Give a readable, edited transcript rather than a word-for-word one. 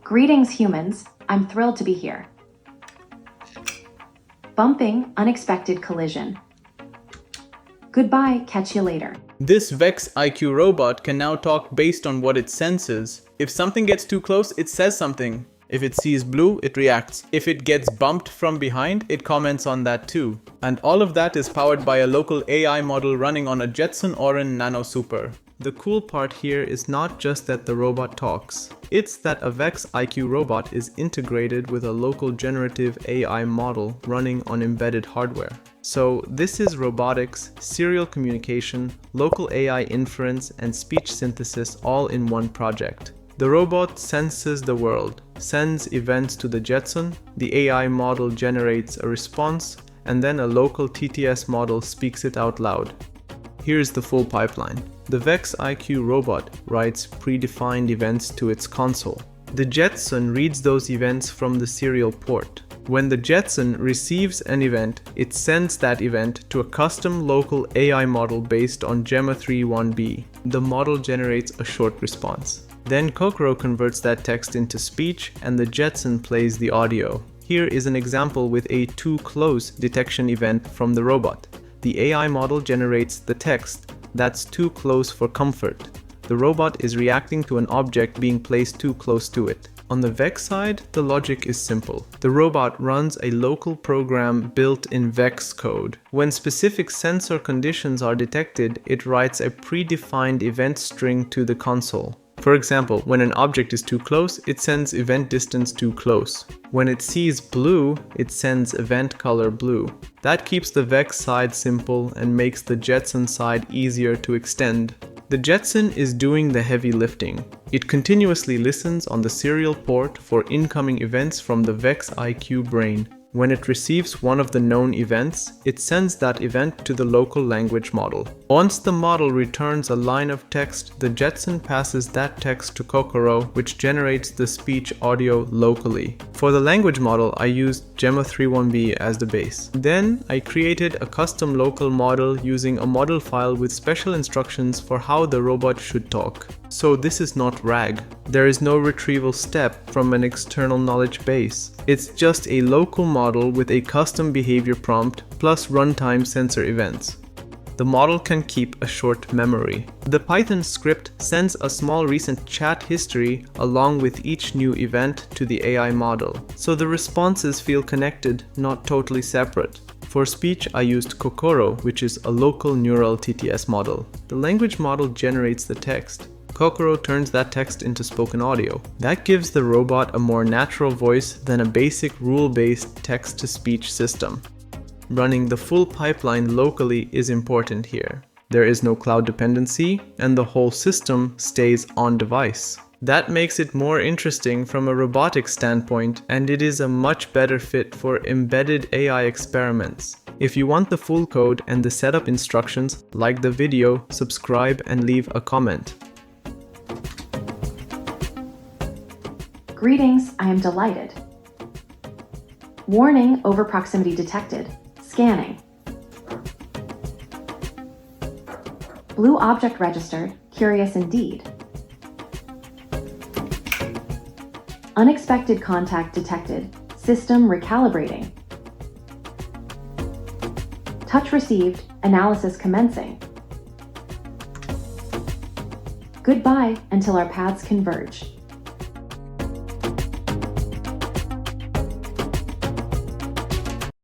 Greetings, humans. I'm thrilled to be here. Bumping, unexpected collision. Goodbye, catch you later. This VEX IQ robot can now talk based on what it senses. If something gets too close, it says something. If it sees blue, it reacts. If it gets bumped from behind, it comments on that too. And all of that is powered by a local AI model running on a Jetson Orin Nano Super. The cool part here is not just that the robot talks. It's that a VEX IQ robot is integrated with a local generative AI model running on embedded hardware. So this is robotics, serial communication, local AI inference, and speech synthesis all in one project. The robot senses the world, sends events to the Jetson, the AI model generates a response, and then a local TTS model speaks it out loud. Here's the full pipeline. The VEX IQ robot writes predefined events to its console. The Jetson reads those events from the serial port. When the Jetson receives an event, it sends that event to a custom local AI model based on Gemma 3.1b. The model generates a short response. Then Kokoro converts that text into speech and the Jetson plays the audio. Here is an example with a too close detection event from the robot. The AI model generates the text that's too close for comfort. The robot is reacting to an object being placed too close to it. On the VEX side, the logic is simple. The robot runs a local program built in VEX code. When specific sensor conditions are detected, it writes a predefined event string to the console. For example, when an object is too close, it sends event distance too close. When it sees blue, it sends event color blue. That keeps the VEX side simple and makes the Jetson side easier to extend. The Jetson is doing the heavy lifting. It continuously listens on the serial port for incoming events from the VEX IQ brain. When it receives one of the known events, it sends that event to the local language model. Once the model returns a line of text, the Jetson passes that text to Kokoro, which generates the speech audio locally. For the language model, I used Gemma 3.1b as the base. Then I created a custom local model using a model file with special instructions for how the robot should talk. So this is not RAG. There is no retrieval step from an external knowledge base. It's just a local model with a custom behavior prompt plus runtime sensor events. The model can keep a short memory. The Python script sends a small recent chat history along with each new event to the AI model, so the responses feel connected, not totally separate. For speech, I used Kokoro, which is a local neural TTS model. The language model generates the text. Kokoro turns that text into spoken audio. That gives the robot a more natural voice than a basic rule-based text-to-speech system. Running the full pipeline locally is important here. There is no cloud dependency, and the whole system stays on device. That makes it more interesting from a robotics standpoint, and it is a much better fit for embedded AI experiments. If you want the full code and the setup instructions, like the video, subscribe, and leave a comment. Greetings, I am delighted. Warning, over proximity detected. Scanning. Blue object registered, curious indeed. Unexpected contact detected, system recalibrating. Touch received, analysis commencing. Goodbye until our paths converge.